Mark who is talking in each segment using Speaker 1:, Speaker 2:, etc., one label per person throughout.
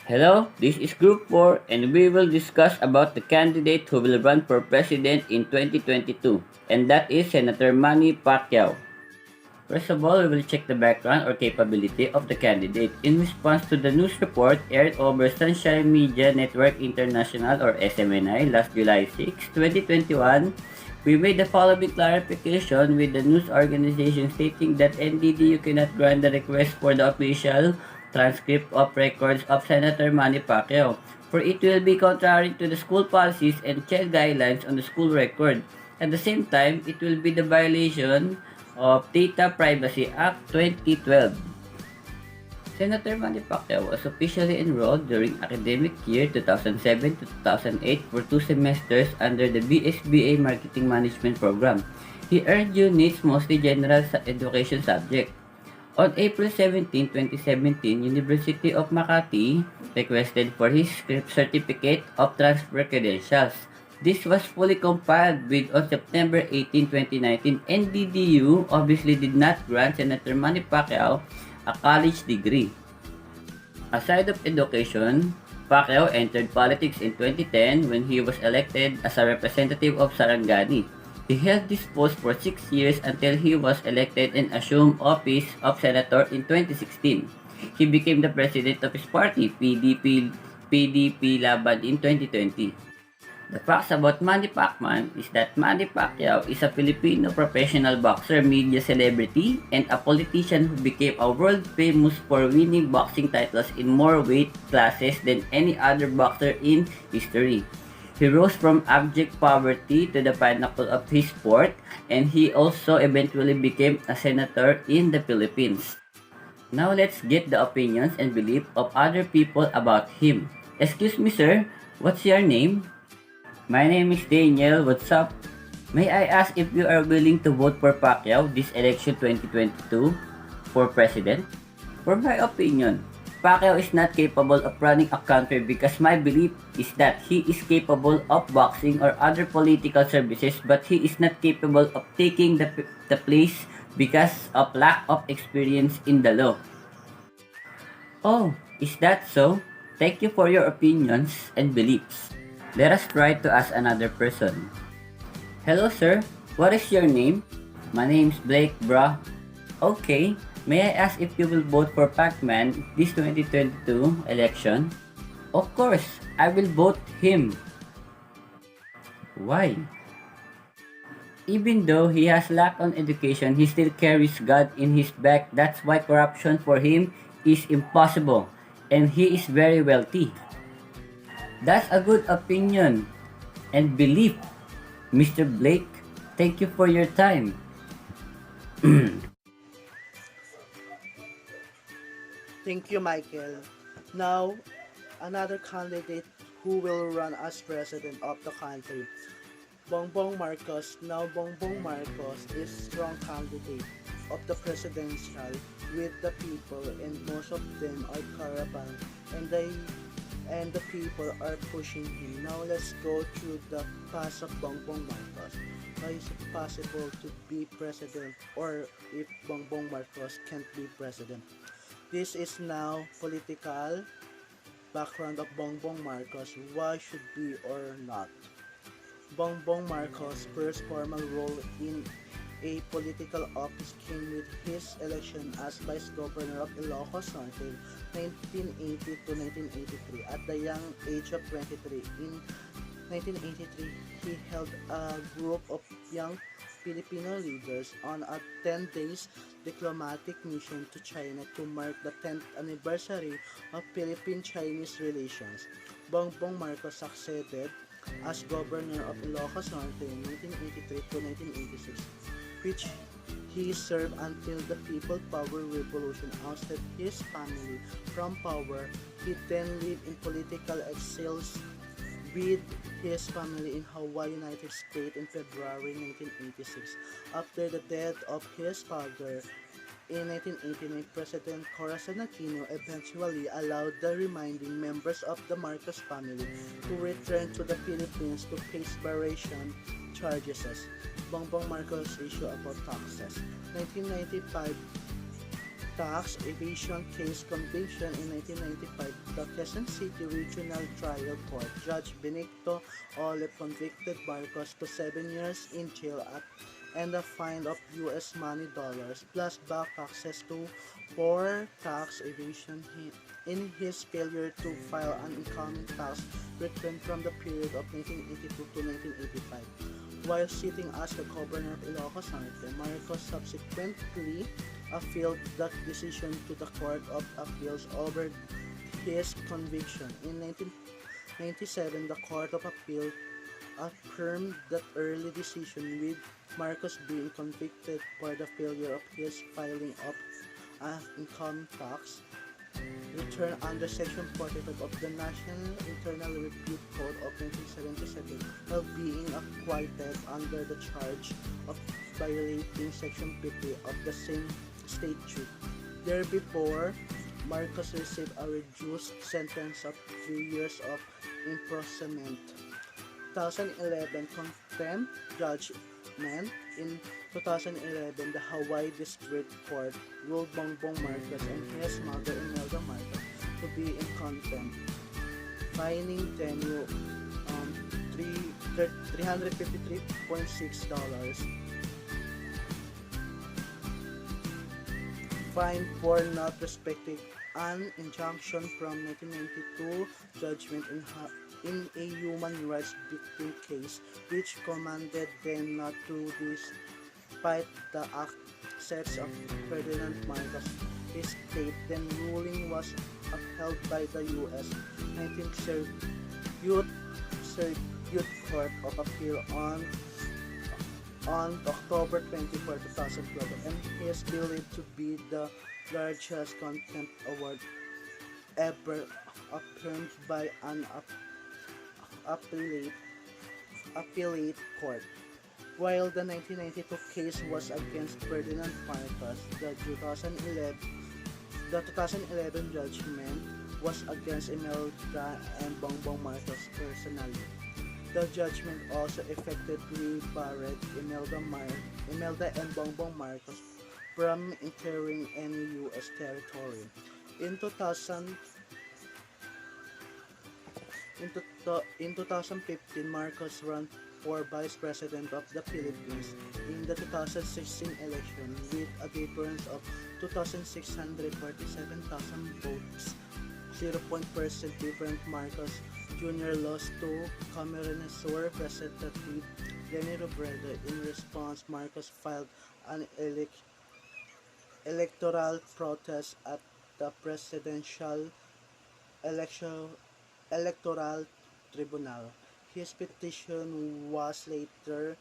Speaker 1: Hello, this is Group 4 and we will discuss about the candidate who will run for president in 2022 and that is Senator Manny Pacquiao. First of all, we will check the background or capability of the candidate. In response to the news report aired over Sunshine Media Network International or SMNI last July 6, 2021, we made the following clarification with the news organization stating that NDDU cannot grant the request for the official transcript of records of Senator Manny Pacquiao, for it will be contrary to the school policies and child guidelines on the school record. At the same time, it will be the violation of Data Privacy Act 2012. Senator Manny Pacquiao was officially enrolled during academic year 2007 to 2008 for 2 semesters under the BSBA Marketing Management Program. He earned units mostly general education subject. On April 17, 2017, University of Makati requested for his certificate of transfer credentials. This was fully complied with on September 18, 2019. NDDU obviously did not grant Senator Manny Pacquiao a college degree. Aside of education, Pacquiao entered politics in 2010 when he was elected as a representative of Sarangani. He held this post for 6 years until he was elected and assumed office of senator in 2016. He became the president of his party, PDP Laban in 2020. The facts about Manny Pacman is that Manny Pacquiao is a Filipino professional boxer, media celebrity, and a politician who became a world famous for winning boxing titles in more weight classes than any other boxer in history. He rose from abject poverty to the pinnacle of his sport, and he also eventually became a senator in the Philippines. Now let's get the opinions and belief of other people about him. Excuse me sir, what's your name? My name is Daniel, what's up? May I ask if you are willing to vote for Pacquiao this election 2022 for president? For my opinion, Pacquiao is not capable of running a country because my belief is that he is capable of boxing or other political services but he is not capable of taking the place because of lack of experience in the law. Oh, is that so? Thank you for your opinions and beliefs. Let us try to ask another person. Hello sir, what is your name? My name's Blake bra. Okay, may I ask if you will vote for Pac-Man this 2022 election? Of course, I will vote him. Why? Even though he has lack on education, he still carries God in his back. That's why corruption for him is impossible. And he is very wealthy. That's a good opinion and belief, Mr. Blake. Thank you for your time.
Speaker 2: Thank you, Michael. Now, another candidate who will run as president of the country, Bongbong Marcos. Now, Bongbong Marcos is strong candidate of the presidential with the people, and most of them are caravan, and the people are pushing him. Now let's go through the past of Bongbong Marcos. How is it possible to be president, or if Bongbong Marcos can't be president? This is now political background of Bongbong Marcos, why should be or not. Bongbong Marcos' first formal role in a political office came with his election as Vice Governor of Ilocos Norte 1980 to 1983. At the young age of 23, in 1983, he held a group of young Filipino leaders on a 10 days diplomatic mission to China to mark the 10th anniversary of Philippine-Chinese relations. Bongbong Marcos succeeded as governor of Ilocos Norte in 1983 to 1986, which he served until the People Power Revolution ousted his family from power. He then lived in political exile with his family in Hawaii, United States in February 1986. After the death of his father in 1989, President Corazon Aquino eventually allowed the remaining members of the Marcos family to return to the Philippines to face variation charges. Bongbong Marcos issue about taxes. 1995 tax evasion case conviction in 1995 the Quezon City Regional Trial Court, Judge Benito Olive convicted Marcos to 7 years in jail and a fine of US money dollars plus back taxes to for tax evasion in his failure to file an income tax return from the period of 1982 to 1985. While sitting as the governor of Ilocos Norte, Marcos subsequently appealed that decision to the Court of Appeals over his conviction. In 1997, the Court of Appeal affirmed that early decision with Marcos being convicted for the failure of his filing of an income tax return under Section 45 of the National Internal Revenue Code of 1977 while being acquitted under the charge of violating Section 50 of the same statute. Therefore, Marcos received a reduced sentence of 3 years of imprisonment. 2011 contempt judgment. In 2011, the Hawaii District Court ruled Bongbong Marcos and his mother Imelda Marcos to be in contempt, fining them $353.6. Fine for not respecting an injunction from 1992 judgment in a human rights victim case, which commanded them not to despite the acts of Ferdinand Marcos. His state then ruling was upheld by the U.S. 19th Circuit Court of Appeal on October 24, 2012, and he is believed to be the largest contempt award ever affirmed by an appellate court. While the 1992 case was against Ferdinand Marcos, the 2011 judgment was against Imelda and Bongbong Marcos personally. The judgment also effectively barred Imelda and Bongbong Marcos from entering any U.S. territory. In 2015, Marcos ran for Vice President of the Philippines in the 2016 election with a difference of 2,647,000 votes. 0% different. Marcos Jr. lost to Camarines Sur Representative Leni Robredo. In response, Marcos filed an electoral protest at the Presidential Electoral Tribunal. His petition was later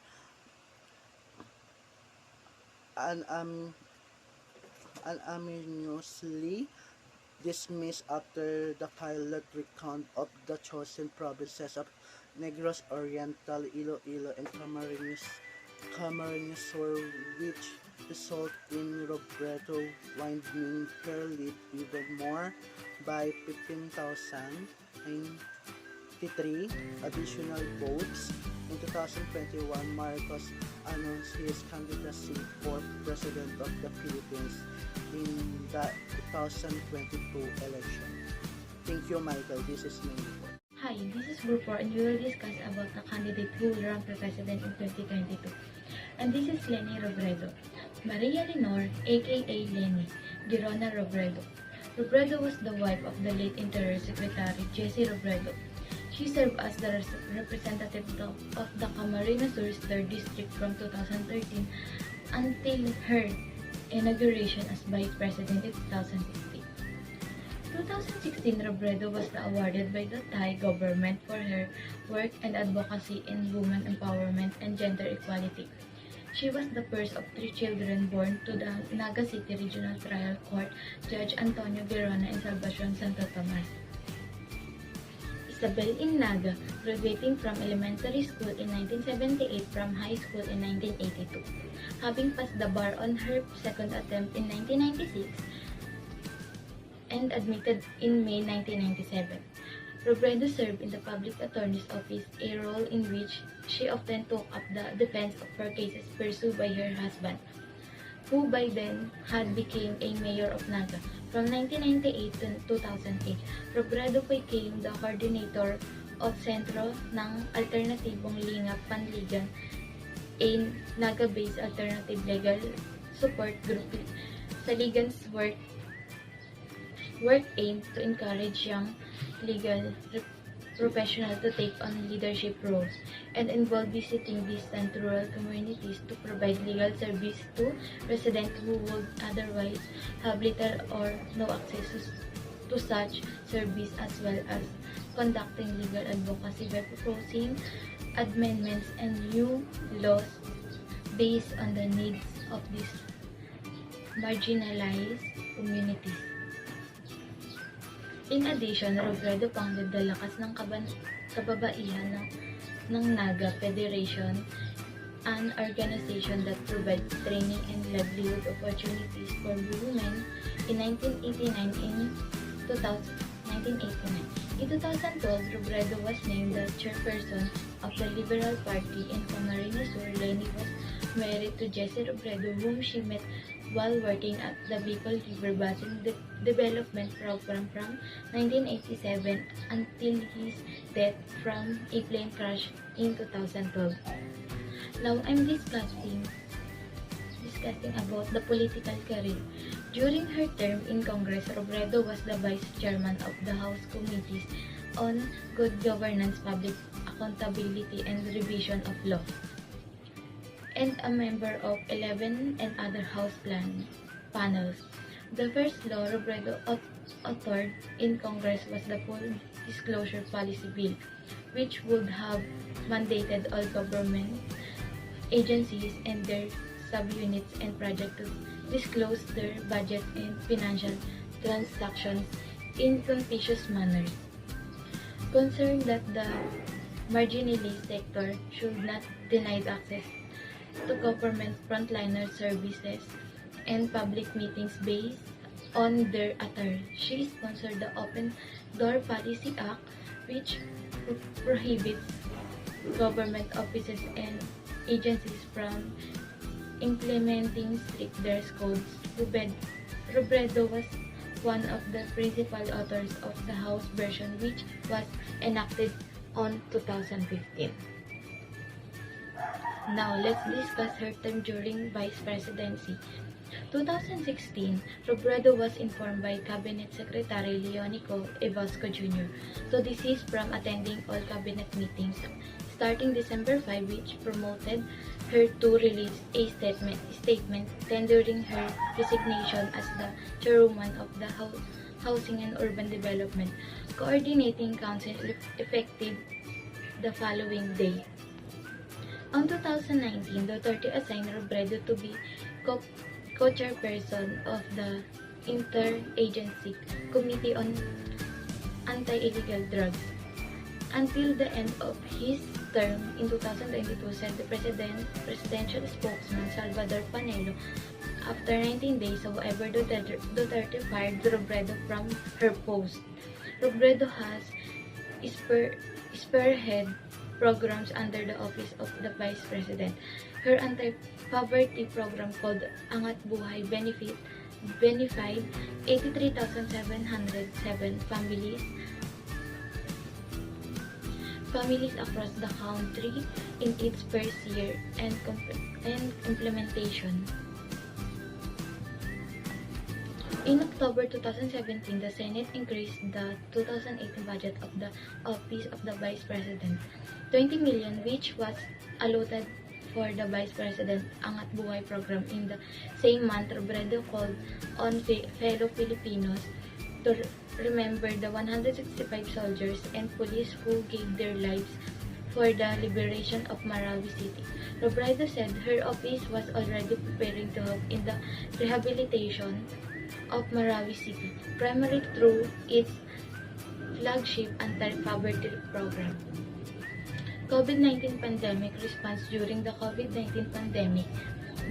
Speaker 2: unanimously dismissed after the pilot recount of the chosen provinces of Negros Oriental, Iloilo, and Camarines Sur, which result in Robredo widening her lead even more by 15,093 additional votes. In 2021, Marcos announced his candidacy for President of the Philippines in the 2022 election. Thank you, Michael. This is my report.
Speaker 3: Hi, this is Group 4 and we will discuss about the candidate who will run for President in 2022. And this is Leni Robredo. Maria Lenore, aka Leni Girona Robredo. Robredo was the wife of the late Interior Secretary Jesse Robredo. She served as the representative of the Camarines Sur 3rd District from 2013 until her inauguration as Vice President in 2016. 2016, Robredo was awarded by the Thai government for her work and advocacy in women empowerment and gender equality. She was the first of 3 children born to the Naga City Regional Trial Court Judge Antonio Girona and Salvacion Santo Tomas. Isabel in Naga, graduating from elementary school in 1978 from high school in 1982. Having passed the bar on her second attempt in 1996 and admitted in May 1997. Robredo served in the Public Attorney's Office, a role in which she often took up the defense of her cases pursued by her husband, who by then had become a mayor of Naga, From 1998 to 2008, Robredo became the coordinator of Sentro ng Alternatibong Linga Panligan, a Naga-based alternative legal support group sa Ligan's work aimed to encourage young legal professionals to take on leadership roles and involve visiting distant rural communities to provide legal service to residents who would otherwise have little or no access to such service, as well as conducting legal advocacy by proposing amendments and new laws based on the needs of these marginalized communities. In addition, Robredo founded the Lakas ng Kababaihan ng Naga Federation, an organization that provides training and livelihood opportunities for women in 1989. In 2012, Robredo was named the chairperson of the Liberal Party, and Camarines Sur. Lenny was married to Jessie Robredo, whom she met while working at the Bicol River Basin Development Program from 1987 until his death from a plane crash in 2012. Now I'm discussing about the political career. During her term in Congress, Robredo was the vice chairman of the House Committees on Good Governance, Public Accountability, and Revision of Law, and a member of 11 and other House panels. The first law Robredo authored in Congress was the Full Disclosure Policy Bill, which would have mandated all government agencies and their subunits and projects to disclose their budget and financial transactions in conspicuous manners. Concerned that the marginalized sector should not denied access to government frontliner services and public meetings based on their attire, she sponsored the Open Door Policy Act, which prohibits government offices and agencies from implementing strict dress codes. Robredo was one of the principal authors of the House version, which was enacted on 2015. Now, let's discuss her term during Vice Presidency. 2016, Robredo was informed by Cabinet Secretary Leonico Evasco Jr. to desist from attending all cabinet meetings starting December 5, which promoted her to release a statement tendering her resignation as the chairwoman of the Housing and Urban Development Coordinating Council, effective the following day. On 2019, Duterte assigned Robredo to be co-chairperson of the Interagency Committee on Anti-Illegal Drugs until the end of his term in 2022, said the presidential spokesman Salvador Panelo. After 19 days, however, Duterte fired Robredo from her post. Robredo has spearhead programs under the office of the Vice President. Her anti-poverty program called Angat Buhay benefited 83,707 families across the country in its first year and implementation. In October 2017, the Senate increased the 2018 budget of the Office of the Vice President, 20 million, which was allotted for the Vice President Angat Buhay program. In the same month, Robredo called on fellow Filipinos to remember the 165 soldiers and police who gave their lives for the liberation of Marawi City. Robredo said her office was already preparing to help in the rehabilitation of Marawi City, primarily through its flagship anti-poverty program. COVID-19 pandemic response. During the COVID-19 pandemic,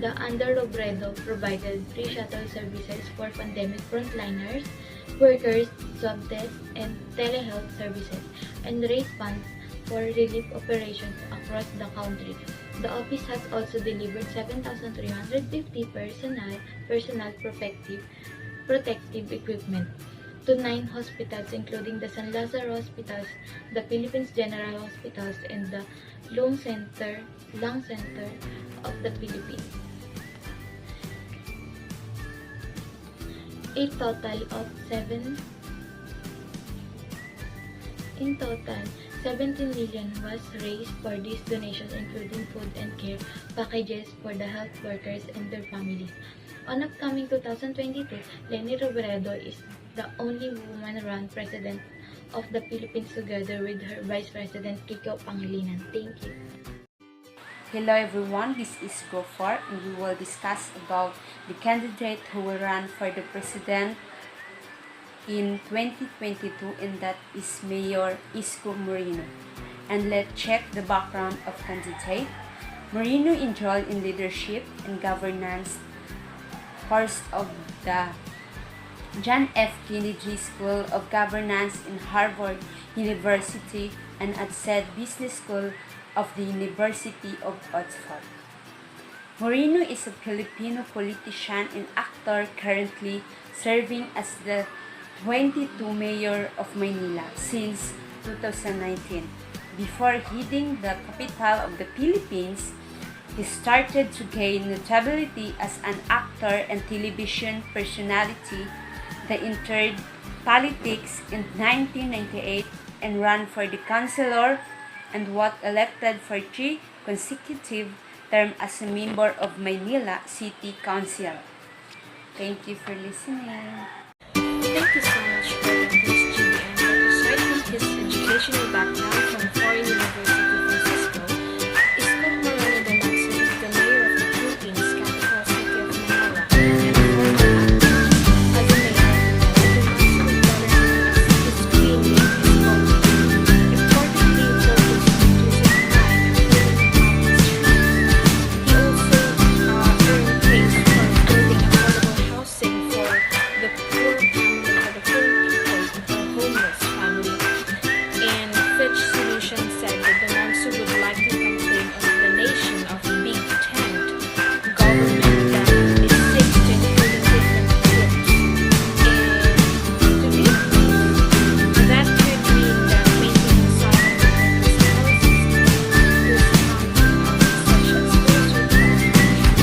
Speaker 3: the under Robredo provided free shuttle services for pandemic frontliners, workers, swab tests, and telehealth services, and raised funds for relief operations across the country. The office has also delivered 7,350 personal protective protective equipment to 9 hospitals including the San Lazaro Hospitals, the Philippines General Hospitals, and the Lung Center of the Philippines. A total of 17 million was raised for these donations, including food and care packages for the health workers and their families. On upcoming 2022, Leni Robredo is the only woman-run president of the Philippines together with her Vice President Kiko Pangilinan. Thank you.
Speaker 4: Hello everyone, this is Gofar and we will discuss about the candidate who will run for the president in 2022, and that is Mayor Isko Moreno. And let's check the background of candidate. Moreno enrolled in leadership and governance course of the John F. Kennedy School of Governance in Harvard University and at said Business School of the University of Oxford. Moreno is a Filipino politician and actor currently serving as the 22 Mayor of Manila since 2019. Before heading the capital of the Philippines, he started to gain notability as an actor and television personality that entered politics in 1998 and ran for the councilor and was elected for 3 consecutive terms as a member of Manila City Council. Thank you for listening.
Speaker 3: Thank you so much for